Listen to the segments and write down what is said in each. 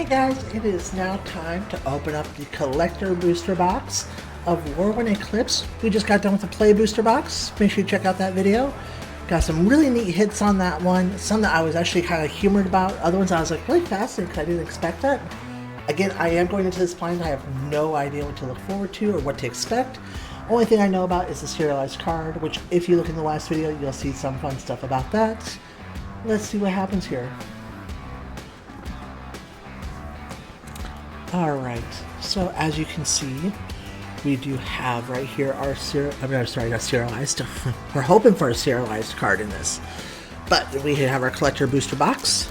Hey guys, it is now time to open up the collector booster box of Lorwyn Eclipsed. We just got done with the play booster box. Make sure you check out that video. Got some really neat hits on that one. Some that I was actually kind of humored about. Other ones I was like really fascinated because I didn't expect that. Again, I am going into this blind. I have no idea what to look forward to or what to expect. Only thing I know about is the serialized card, which if you look in the last video, you'll see some fun stuff about that. Let's see what happens here. Alright, so as you can see, we do have right here our not serialized. We're hoping for a serialized card in this. But we have our collector booster box.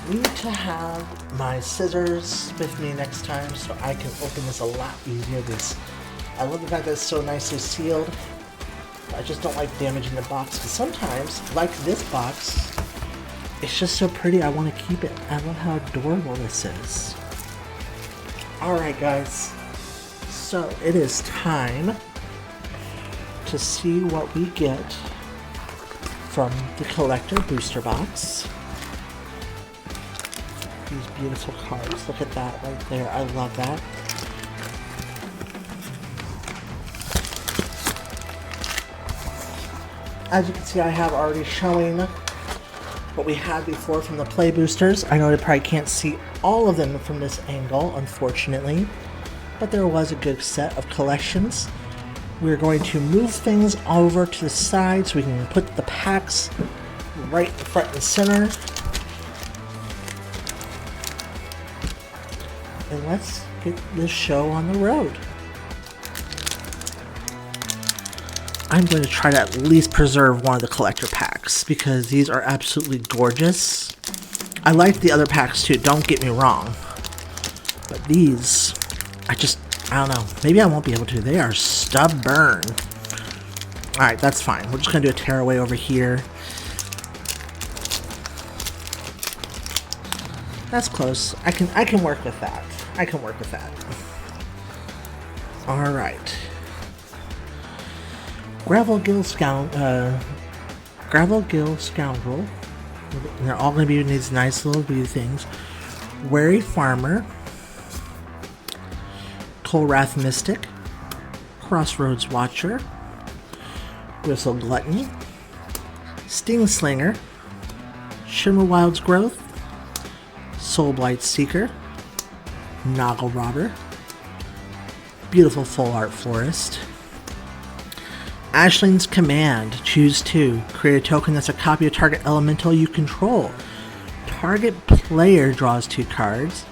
I need to have my scissors with me next time so I can open this a lot easier. I love the fact that it's so nicely sealed. I just don't like damaging the box because sometimes, like this box, it's just so pretty, I want to keep it. I love how adorable this is. Alright guys, so it is time to see what we get from the collector booster box. These beautiful cards, look at that right there, I love that. As you can see, I have already showing what we had before from the play boosters. I know I probably can't see all of them from this angle, unfortunately, but there was a good set of collections. We're going to move things over to the side so we can put the packs right in front and center. And let's get this show on the road. I'm going to try to at least preserve one of the collector packs because these are absolutely gorgeous. I like the other packs too, don't get me wrong. But these, I don't know. Maybe I won't be able to. They are stubborn. Alright, that's fine. We're just going to do a tearaway over here. That's close. I can work with that. I can work with that. Alright. Gravel Gill Scoundrel. And they're all going to be in these nice little view things. Wary Farmer. Colwrath Mystic. Crossroads Watcher. Gristle Glutton. Sting Slinger. Shimmer Wild's Growth. Soulblight Seeker. Noggle Robber. Beautiful Full Art Florist. Ashling's Command. Choose 2. Create a token that's a copy of target elemental you control. Target player draws 2 cards.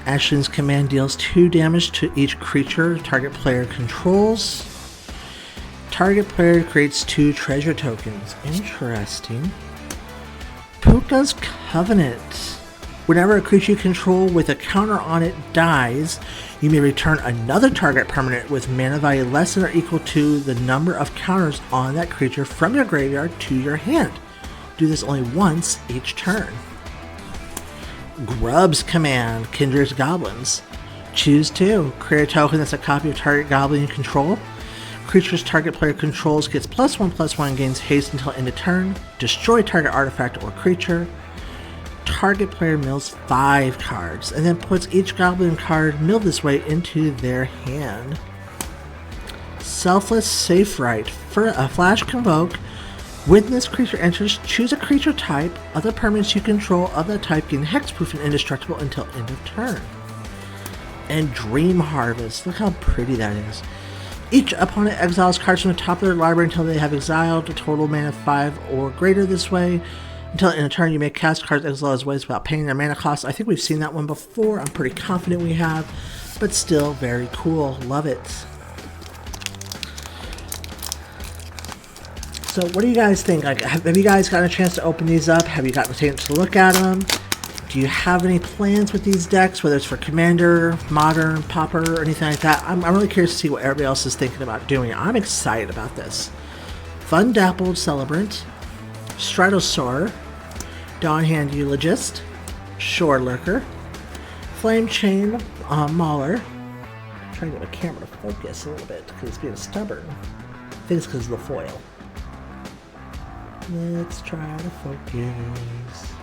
Ashling's Command deals 2 damage to each creature target player controls. Target player creates 2 treasure tokens. Interesting. Puka's Covenant. Whenever a creature you control with a counter on it dies, you may return another target permanent with mana value less than or equal to the number of counters on that creature from your graveyard to your hand. Do this only once each turn. Grub's Command. Kindred's Goblins. Choose 2. Create a token that's a copy of target goblin you control. Creature's target player controls gets +1/+1 and gains haste until end of turn. Destroy target artifact or creature. Target player mills 5 cards and then puts each goblin card milled this way into their hand. Selfless Safe Right. For a flash convoke, when this creature enters, choose a creature type. Other permanents you control of that type gain hexproof and indestructible until end of turn. And Dream Harvest. Look how pretty that is. Each opponent exiles cards from the top of their library until they have exiled a total mana of 5 or greater this way. Until in a turn, you may cast cards exiled as ways without paying their mana cost. I think we've seen that one before. I'm pretty confident we have. But still, very cool. Love it. So, what do you guys think? Like, have you guys gotten a chance to open these up? Have you gotten a chance to look at them? Do you have any plans with these decks, whether it's for Commander, Modern, Pauper, or anything like that? I'm really curious to see what everybody else is thinking about doing. I'm excited about this. Fun Dappled Celebrant. Stratosaur. Dawnhand Eulogist, Shore Lurker, Flame Chain Mauler. I'm trying to get my camera to focus a little bit because it's being stubborn. I think it's because of the foil. Let's try to focus.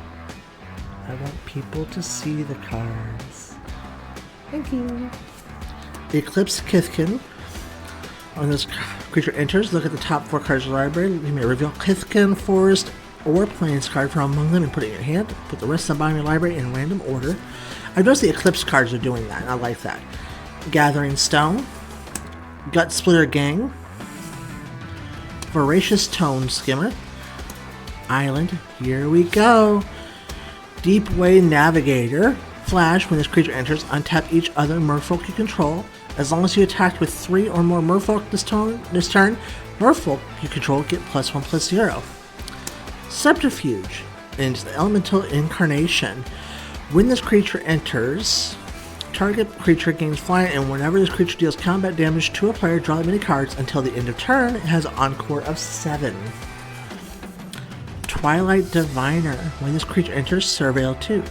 I want people to see the cards. Thank you. Eclipsed Kithkin. When this creature enters, look at the top 4 cards of the library. You may reveal Kithkin, Forest, or Plains card from among them and put it in your hand. Put the rest of the bottom of your library in random order. I've noticed the Eclipse cards are doing that, and I like that. Gathering Stone, Gut Splitter Gang, Voracious Tone Skimmer, Island, here we go. Deep Way Navigator, Flash, when this creature enters, untap each other merfolk you control. As long as you attacked with 3 or more merfolk this turn, merfolk you control get +1/+0. Subterfuge, into the Elemental Incarnation. When this creature enters, target creature gains flying, and whenever this creature deals combat damage to a player, draw that many cards until the end of turn. It has an encore of 7. Twilight Diviner. When this creature enters, Surveil 2.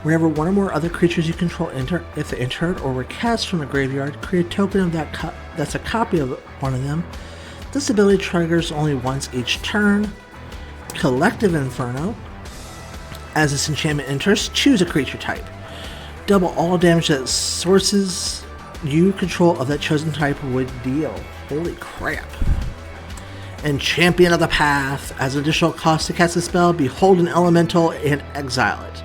Whenever one or more other creatures you control enter, if they entered or were cast from the graveyard, create a token of that's a copy of one of them. This ability triggers only once each turn. Collective Inferno. As this enchantment enters, choose a creature type. Double all damage that sources you control of that chosen type would deal. Holy crap. And Champion of the Path. As an additional cost to cast a spell, behold an elemental and exile it.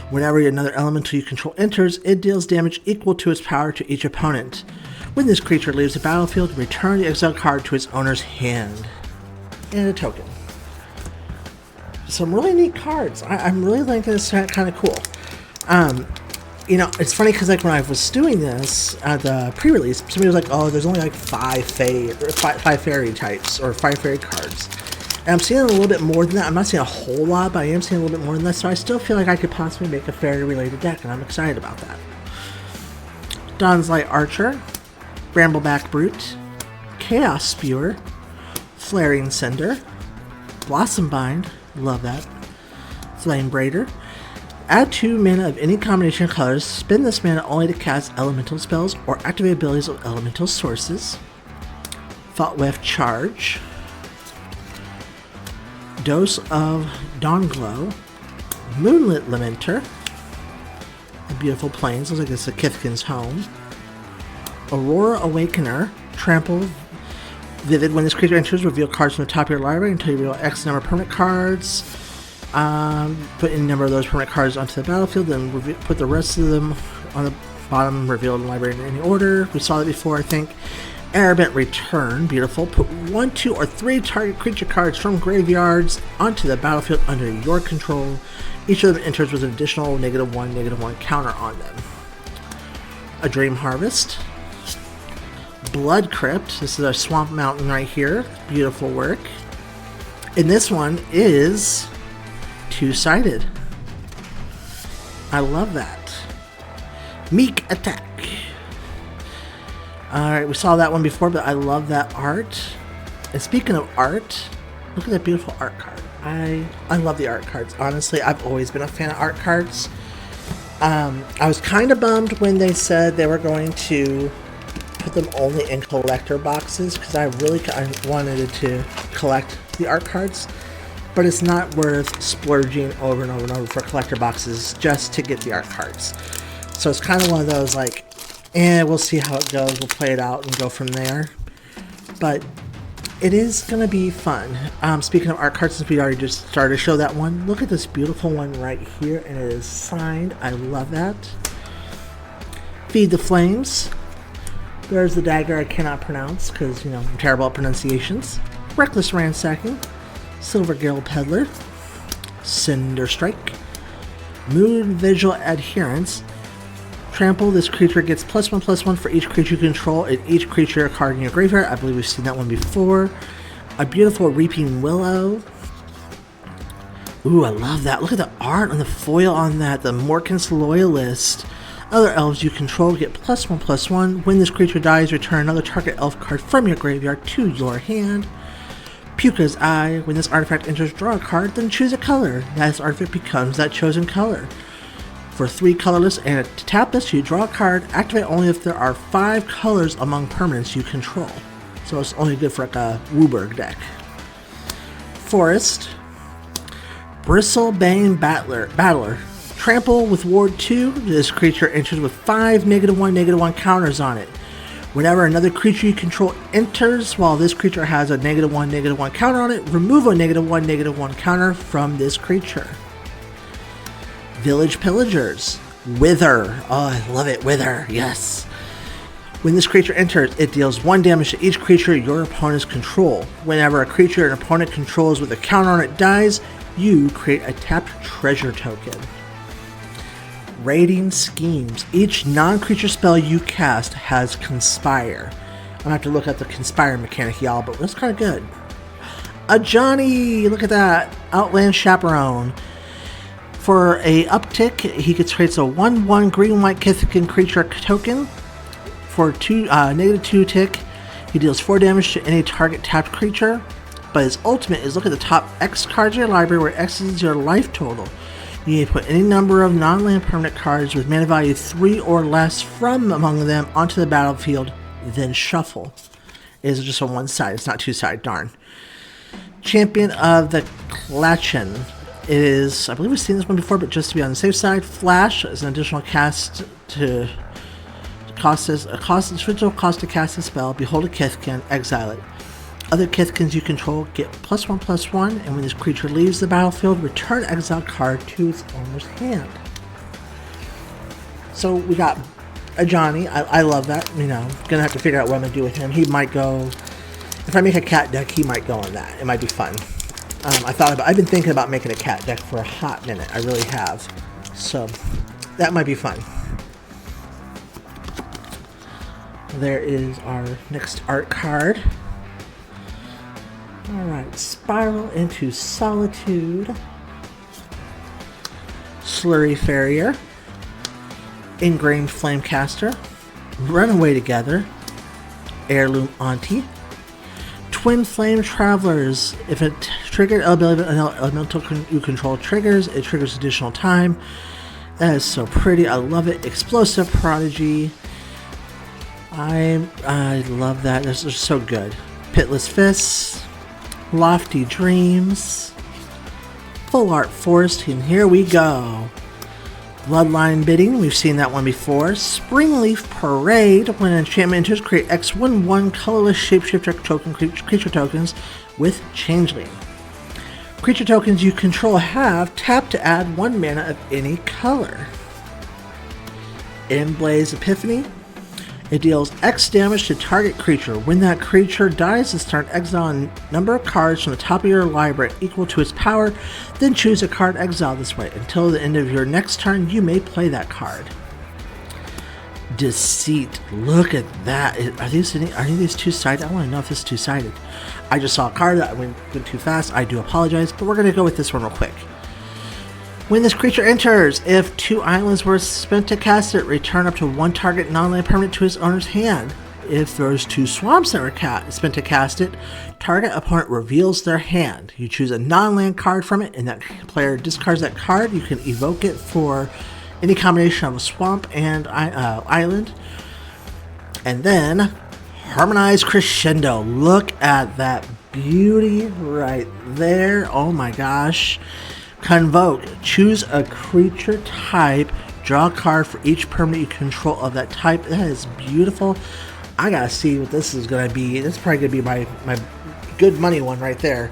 Whenever another elemental you control enters, it deals damage equal to its power to each opponent. When this creature leaves the battlefield, return the exiled card to its owner's hand. And a token. Some really neat cards. I'm really liking this set, kind of cool. You know, it's funny because like when I was doing this at the pre-release, somebody was like, "Oh, there's only like 5 fairy types or 5 fairy cards." And I'm seeing a little bit more than that. I'm not seeing a whole lot, but I am seeing a little bit more than that. So I still feel like I could possibly make a fairy-related deck, and I'm excited about that. Dawn's Light Archer, Brambleback Brute, Chaos Spewer, Flaring Cinder, Blossom Bind, love that, Flame Braider. Add 2 mana of any combination of colors. Spend this mana only to cast elemental spells or activate abilities of elemental sources. Thoughtweft Charge. Dose of Dawnglow. Moonlit Lamenter. The beautiful plains. Looks like it's a Kithkin's home. Aurora Awakener. Trample Vivid. When this creature enters, reveal cards from the top of your library until you reveal X number of permanent cards. Put any number of those permanent cards onto the battlefield, then put the rest of them on the bottom, reveal the library in any order. We saw that before, I think. Arrogant Return, beautiful. Put 1, 2, or 3 target creature cards from graveyards onto the battlefield under your control. Each of them enters with an additional -1/-1 counter on them. A Dream Harvest. Blood Crypt. This is a swamp mountain right here. Beautiful work. And this one is 2-sided. I love that. Meek Attack. Alright, we saw that one before, but I love that art. And speaking of art, look at that beautiful art card. I love the art cards. Honestly, I've always been a fan of art cards. I was kind of bummed when they said they were going to put them only in collector boxes, because I wanted to collect the art cards. But it's not worth splurging over and over and over for collector boxes just to get the art cards. So it's kind of one of those like, we'll see how it goes. We'll play it out and go from there. But it is going to be fun. Speaking of art cards, since we already just started to show that one, look at this beautiful one right here, and it is signed. I love that. Feed the Flames. There's the dagger I cannot pronounce because, you know, I'm terrible at pronunciations. Reckless Ransacking. Silver Gill Peddler. Cinder Strike. Moon Vigil Adherence. Trample, this creature gets +1/+1 for each creature you control and each creature card in your graveyard. I believe we've seen that one before. A beautiful Reaping Willow. Ooh, I love that. Look at the art on the foil on that. The Morkins Loyalist. Other elves you control get +1/+1. When this creature dies, return another target elf card from your graveyard to your hand. Puka's Eye. When this artifact enters, draw a card, then choose a color. That artifact becomes that chosen color. For 3 colorless, and to tap this, you draw a card. Activate only if there are 5 colors among permanents you control. So it's only good for like a Wooburg deck. Forest. Bristlebane Battler. Trample with Ward 2. This creature enters with 5 -1/-1 counters on it. Whenever another creature you control enters while this creature has a -1/-1 counter on it, remove a -1/-1 counter from this creature. Village Pillagers. Wither. Oh, I love it. Wither. Yes. When this creature enters, it deals 1 damage to each creature your opponents control. Whenever a creature an opponent controls with a counter on it dies, you create a tapped treasure token. Raiding Schemes. Each non-creature spell you cast has Conspire. I'm gonna have to look at the Conspire mechanic, y'all, but that's kind of good. A Johnny! Look at that! Outland Chaperone. For a uptick, he creates a 1/1 green-white Kithkin creature token. For -2 tick, he deals 4 damage to any target tapped creature. But his ultimate is look at the top X cards in your library where X is your life total. You need to put any number of non-land permanent cards with mana value 3 or less from among them onto the battlefield, then shuffle. It is just on one side, it's not two-sided, darn. Champion of the Klachen. It is, I believe we've seen this one before, but just to be on the safe side, Flash is an additional cast to cost to cast a spell. Behold a Kithkin, exile it. Other Kithkins you control get +1/+1, and when this creature leaves the battlefield, return exile card to its owner's hand. So we got a Johnny. I love that. You know, gonna have to figure out what I'm gonna do with him. He might go. If I make a cat deck, he might go on that. It might be fun. I've been thinking about making a cat deck for a hot minute. I really have. So that might be fun. There is our next art card. Alright, Spiral into Solitude. Slurry Farrier. Ingrained Flamecaster. Runaway Together. Heirloom Auntie. Twin Flame Travelers. If a triggered elemental you control triggers, it triggers additional time. That is so pretty. I love it. Explosive Prodigy. I love that. This is so good. Pitless Fists. Lofty Dreams. Full Art Forest, and here we go. Bloodline Bidding, we've seen that one before. Springleaf Parade, when an enchantment enters, create X/1/1 colorless shapeshifter token creature tokens with Changeling. Creature tokens you control have tap to add 1 mana of any color. Emblaze Epiphany. It deals X damage to target creature. When that creature dies, this turn exile a number of cards from the top of your library equal to its power, then choose a card exiled this way. Until the end of your next turn, you may play that card. Deceit. Look at that. Are these two-sided? I want to know if this is two-sided. I just saw a card that went too fast. I do apologize, but we're going to go with this one real quick. When this creature enters, if 2 islands were spent to cast it, return up to 1 target non-land permanent to its owner's hand. If there's 2 swamps that were spent to cast it, target opponent reveals their hand. You choose a non-land card from it, and that player discards that card. You can evoke it for any combination of a swamp and island. And then, Harmonize Crescendo. Look at that beauty right there. Oh my gosh. Convoke. Choose a creature type. Draw a card for each permanent you control of that type. That is beautiful. I gotta see what this is gonna be. This is probably gonna be my good money one right there.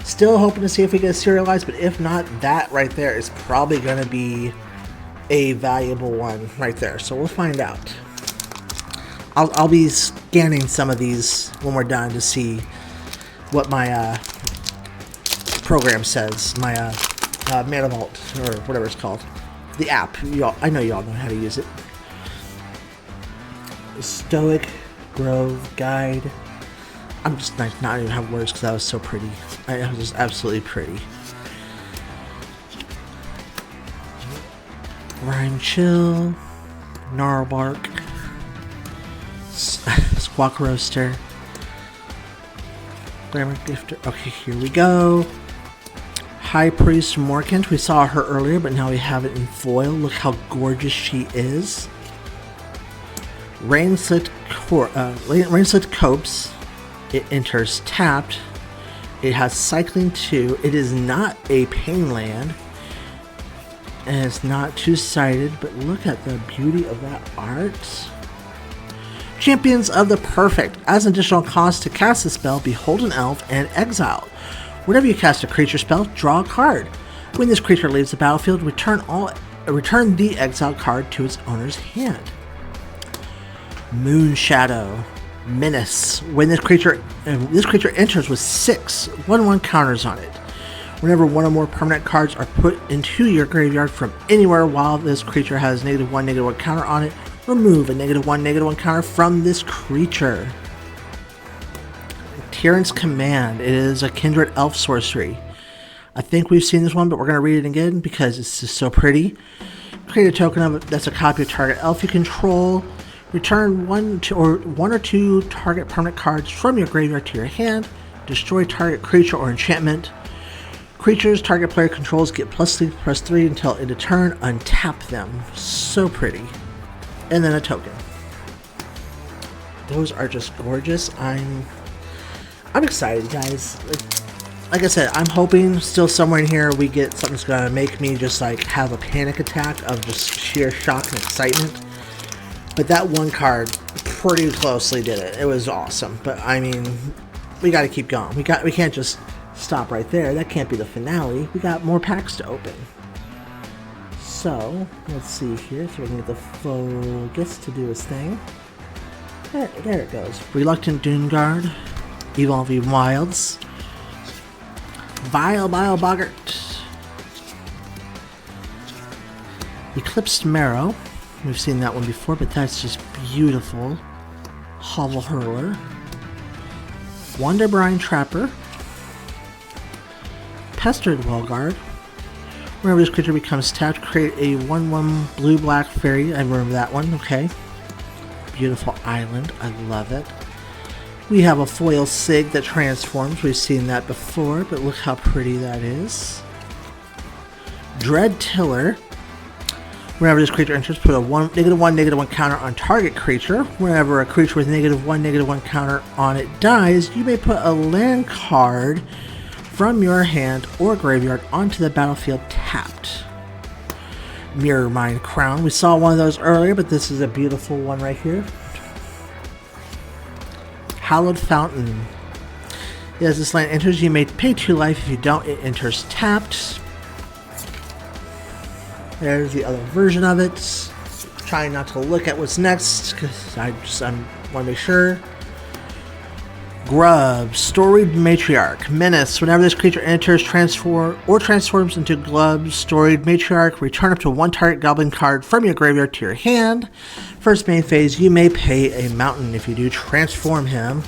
Still hoping to see if we get a serialized, but if not, that right there is probably gonna be a valuable one right there. So we'll find out. I'll be scanning some of these when we're done to see what my program says. My Mana Vault, or whatever it's called. The app. I know y'all know how to use it. Stoic Grove Guide. I'm just not even have words because that was so pretty. It was just absolutely pretty. Rhyme Chill. Gnarlbark. Squawk Roaster. Glamour Gifter. Okay, here we go. High Priest Morkant. We saw her earlier, but now we have it in foil. Look how gorgeous she is. Rainslit Copse. It enters tapped. It has cycling 2. It is not a pain land. And it's not two-sided, but look at the beauty of that art. Champions of the Perfect. As an additional cost to cast the spell, behold an elf and exile. Whenever you cast a creature spell, draw a card. When this creature leaves the battlefield, return the exiled card to its owner's hand. Moon Shadow. Menace. When this creature enters with 6 1/1 counters on it. Whenever one or more permanent cards are put into your graveyard from anywhere while this creature has -1/-1 counter on it, remove a -1/-1 counter from this creature. Tyrant's Command. It is a kindred elf sorcery. I think we've seen this one, but we're going to read it again because it's just so pretty. Create a token of it that's a copy of target elf you control. Return one or two target permanent cards from your graveyard to your hand. Destroy target creature or enchantment. Creatures target player controls get +3/+3 until end of turn. Untap them. So pretty. And then a token. Those are just gorgeous. I'm excited, guys. Like I said, I'm hoping still somewhere in here we get something that's gonna make me just like have a panic attack of just sheer shock and excitement. But that one card pretty closely did it. It was awesome. But I mean, we got to keep going. We can't just stop right there. That can't be the finale. We got more packs to open. So let's see here, so we can get the focus to do his thing. There it goes. Reluctant Doomguard, Evolving Wilds, Vile Boggart, Eclipsed Marrow. We've seen that one before, but that's just beautiful. Hovel Hurler, Wonderbrine Trapper, Pestered Wellguard. Whenever this creature becomes tapped, create a 1/1 blue-black fairy. I remember that one, okay. Beautiful island, I love it. We have a foil Sig that transforms. We've seen that before, but look how pretty that is. Dread Tiller. Whenever this creature enters, put a -1/-1 counter on target creature. Whenever a creature with -1/-1 counter on it dies, you may put a land card from your hand or graveyard onto the battlefield tapped. Mirror Mind Crown. We saw one of those earlier, but this is a beautiful one right here. Hallowed Fountain. As this land enters, you may pay 2 life. If you don't, it enters tapped. There's the other version of it. Trying not to look at what's next because I want to make sure. Grub, Storied Matriarch, Menace. Whenever this creature enters, transforms into Grub, Storied Matriarch, return up to 1 target goblin card from your graveyard to your hand. First main phase, you may pay a mountain. If you do, transform him.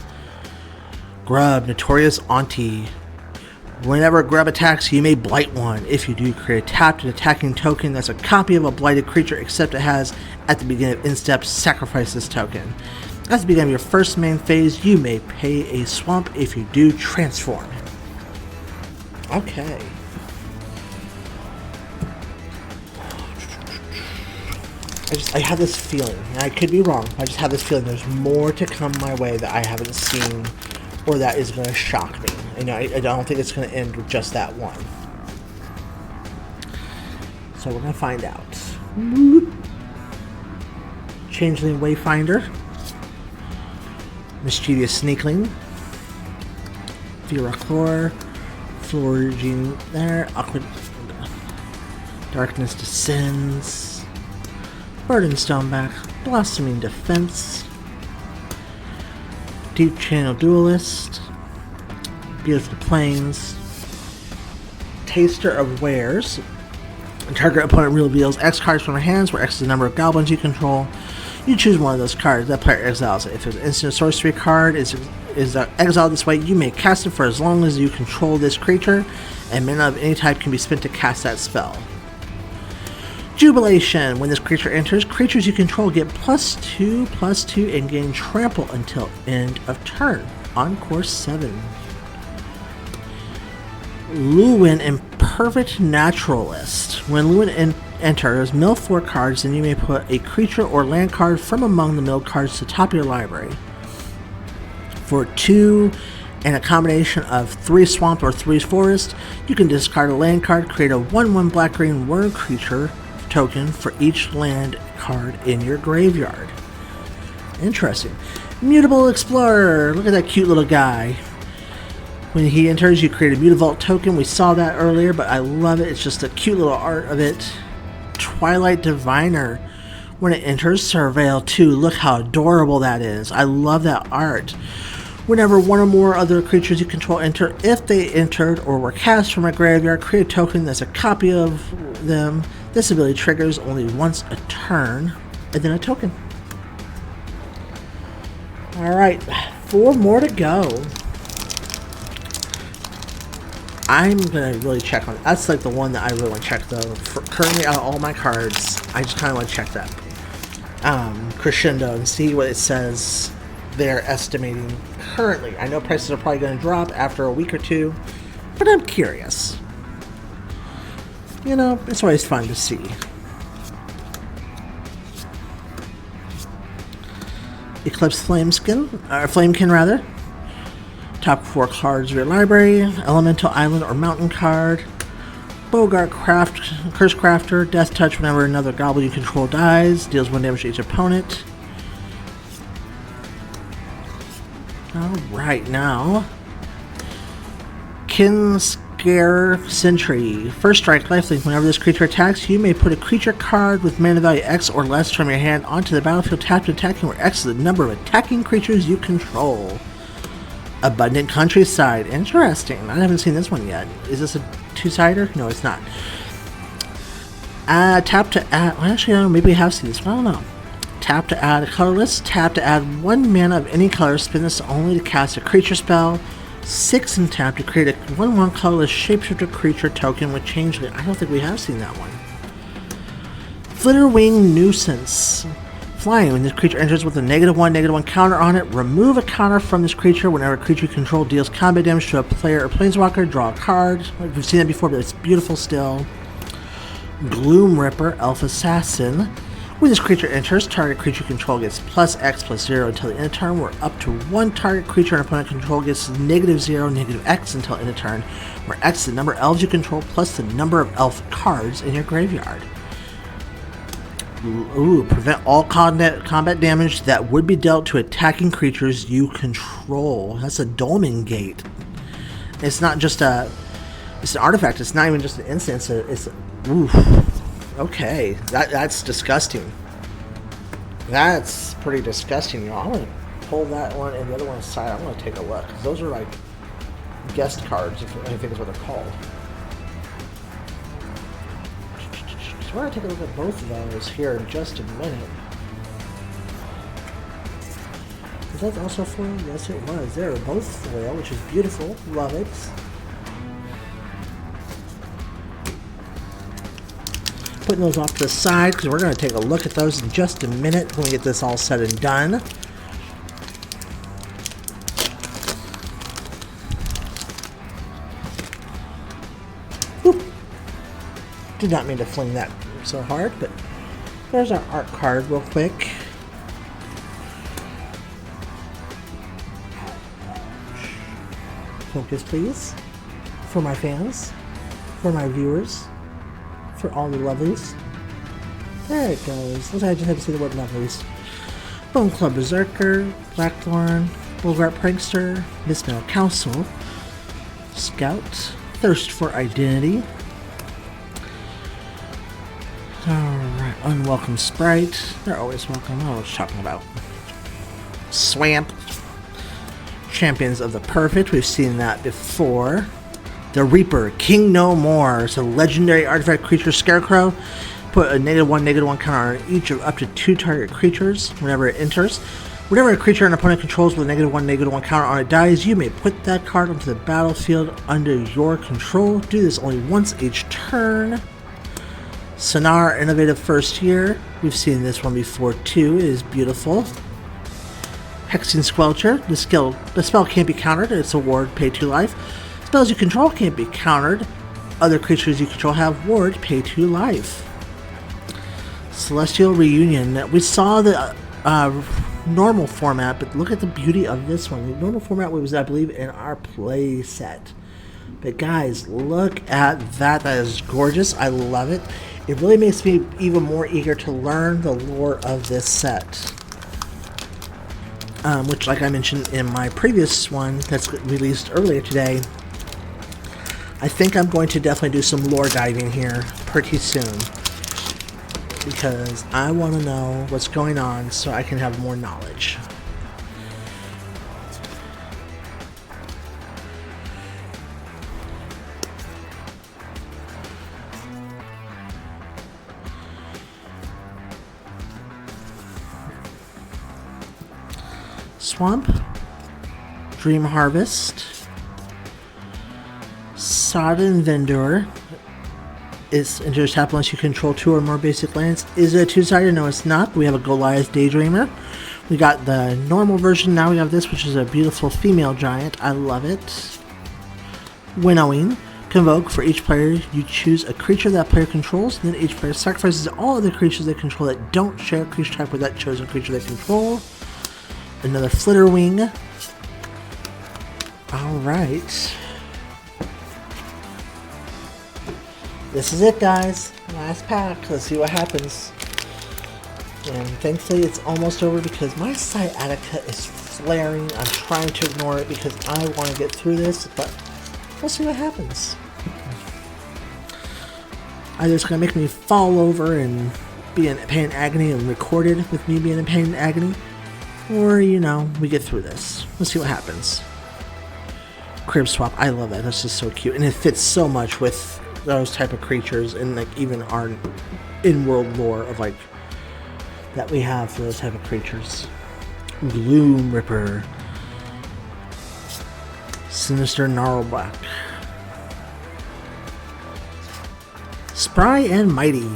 Grub, Notorious Auntie. Whenever Grub attacks, you may blight one. If you do, create a tapped and attacking token that's a copy of a blighted creature, except it has, at the beginning of end step, sacrifice this token. At the beginning of your first main phase, you may pay a swamp. If you do, transform. Okay. I have this feeling, and I could be wrong, I just have this feeling there's more to come my way that I haven't seen or that is going to shock me. I don't think it's going to end with just that one. So we're going to find out. Changeling Wayfinder, Mischievous Sneakling, Virachlor, Florigine there, Darkness Descends, Burden Stoneback, Blossoming Defense, Deep Channel Duelist, Beautiful Plains, Taster of Wares. Target opponent reveals X cards from their hands, where X is the number of goblins you control. You choose one of those cards. That player exiles it. If an instant sorcery card is exiled this way, you may cast it for as long as you control this creature, and mana of any type can be spent to cast that spell. Jubilation. When this creature enters, creatures you control get +2/+2 and gain trample until end of turn. Encore 7. Lorwyn Eclipsed Naturalist. When Lorwyn enters, mill 4 cards, and you may put a creature or land card from among the milled cards to the top of your library. For 2 and a combination of 3 swamp or 3 forest. You can discard a land card, create a 1/1 black-green worm creature token for each land card in your graveyard. Interesting. Mutable Explorer. Look at that cute little guy. When he enters, you create a Mutavault token. We saw that earlier, but I love it. It's just a cute little art of it. Twilight Diviner. When it enters, Surveil 2. Look how adorable that is. I love that art. Whenever one or more other creatures you control enter, if they entered or were cast from a graveyard, create a token that's a copy of them. This ability triggers only once a turn, and then a token. Alright, 4 more to go. I'm going to really check on it. That's like the one that I really want to check though. Currently out of all my cards, I just kind of want to check that. Crescendo and see what it says they're estimating currently. I know prices are probably going to drop after a week or two, but I'm curious. You know, it's always fun to see. Eclipsed Flamekin rather. Top 4 cards of your library. Elemental Island or Mountain card. Bogart Curse Crafter. Death Touch whenever another goblin you control dies. Deals 1 damage to each opponent. Alright, now. Kinscare Sentry. First strike, lifelink. Whenever this creature attacks, you may put a creature card with mana value X or less from your hand onto the battlefield tapped attacking, where X is the number of attacking creatures you control. Abundant Countryside. Interesting. I haven't seen this one yet. Is this a 2-sider? No, it's not. Tap to add... Well, actually, I don't know. Maybe we have seen this one. I don't know. Tap to add a colorless. Tap to add 1 mana of any color. Spin this only to cast a creature spell. 6 and tap to create a 1/1 colorless shapeshifter creature token with changeling. I don't think we have seen that one. Flitterwing Nuisance. Flying. When this creature enters with a -1/-1 counter on it, remove a counter from this creature. Whenever a creature you control deals combat damage to a player or planeswalker, draw a card. We've seen that before, but it's beautiful still. Gloom Ripper, Elf Assassin. When this creature enters, target creature control gets +X/+0 until the end of turn, where up to 1 target creature and opponent control gets -0, -X until end of turn, where X is the number of elves you control plus the number of elf cards in your graveyard. Ooh, prevent all combat damage that would be dealt to attacking creatures you control. That's a Dolmen Gate. It's not just a... It's an artifact. It's not even just an instance. It's... Oof. Okay. That's disgusting. That's pretty disgusting, y'all. I'm going to pull that one and the other one aside. I'm going to take a look. Those are like guest cards, if anything is what they're called. We're going to take a look at both of those here in just a minute. Was that also foil? Yes, it was. They were both foil, which is beautiful. Love it. Putting those off to the side because we're going to take a look at those in just a minute when we get this all said and done. Whoop. Did not mean to fling that so hard, but there's our art card real quick. Focus, please. For my fans, for my viewers, for all the lovelies. There it goes. I just had to say the word lovelies. Bone Club Berserker, Blackthorn, Bogart Prankster, Mistmetal Council, Scout, Thirst for Identity. Alright, Unwelcome Sprite. They're always welcome. I don't know what you're talking about. Swamp. Champions of the Perfect. We've seen that before. The Reaper, King No More. So legendary artifact creature Scarecrow. Put a -1/-1 counter on each of up to 2 target creatures whenever it enters. Whenever a creature an opponent controls with a -1/-1 counter on it dies, you may put that card onto the battlefield under your control. Do this only once each turn. Sonar Innovative First Year. We've seen this one before too. It is beautiful. Hexing Squelcher. The spell can't be countered. It's a ward, pay 2 life. Spells you control can't be countered. Other creatures you control have ward, pay 2 life. Celestial Reunion. We saw the normal format, but look at the beauty of this one. The normal format was, I believe, in our play set. But guys, look at that. That is gorgeous. I love it. It really makes me even more eager to learn the lore of this set. Which, like I mentioned in my previous one that's released earlier today, I think I'm going to definitely do some lore diving here pretty soon. Because I want to know what's going on so I can have more knowledge. Swamp, Dream Harvest, Sodden Vendor. Is enters tap unless you control 2 or more basic lands. Is it a two-sided? No, it's not. We have a Goliath Daydreamer. We got the normal version. Now we have this, which is a beautiful female giant. I love it. Winnowing. Convoke. For each player, you choose a creature that player controls. Then each player sacrifices all other creatures they control that don't share a creature type with that chosen creature they control. Another Flitterwing. Alright. This is it, guys. Last pack. Let's see what happens. And thankfully it's almost over because my sciatica is flaring. I'm trying to ignore it because I want to get through this, but we'll see what happens. Either it's going to make me fall over and be in pain and agony and record it with me being in pain and agony, or, you know, we get through this. Let's see what happens. Crib Swap. I love that. That's just so cute. And it fits so much with those type of creatures and like even our in-world lore of like that we have for those type of creatures. Gloom Ripper, Sinister Gnarlback, Spry and Mighty.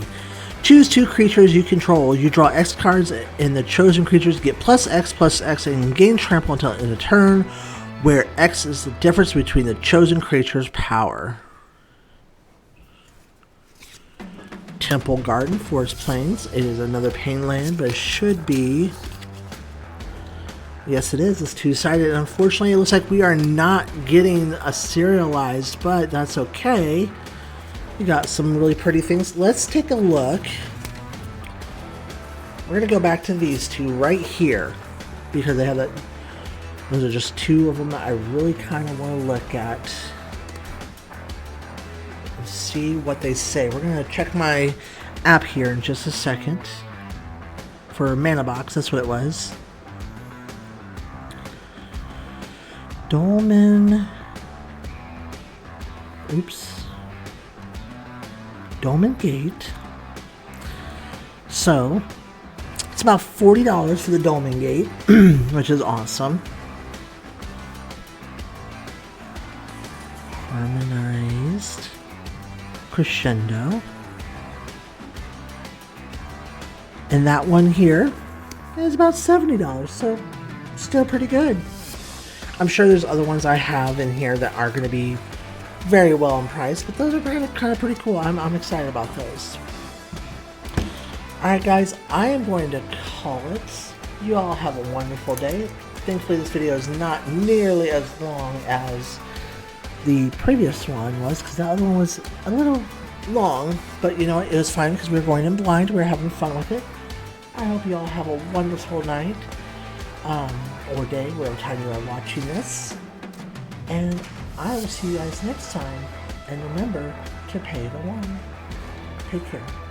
Choose 2 creatures you control. You draw X cards and the chosen creatures get +X and gain trample until end of turn, where X is the difference between the chosen creature's power. Temple Garden, Forest Plains. It is another pain land, but it should be... Yes, it is. It's two-sided. Unfortunately, it looks like we are not getting a serialized, but that's okay. We got some really pretty things. Let's take a look. We're going to go back to these 2 right here because they have that. Those are just 2 of them that I really kind of want to look at. See what they say. We're going to check my app here in just a second for Mana Box. That's what it was. Dolmen. Oops. Dolmen Gate. So it's about $40 for the Dolmen Gate, which is awesome. Harmonized. Crescendo. And that one here is about $70, so still pretty good. I'm sure there's other ones I have in here that are going to be very well in price, but those are kind of pretty cool. I'm excited about those. Alright guys, I am going to call it. You all have a wonderful day. Thankfully this video is not nearly as long as the previous one was, because the other one was a little long, but you know what, it was fine because we were going in blind. We were having fun with it. I hope you all have a wonderful night or day, whatever time you are watching this, and I will see you guys next time. And remember to pay the one. Take care.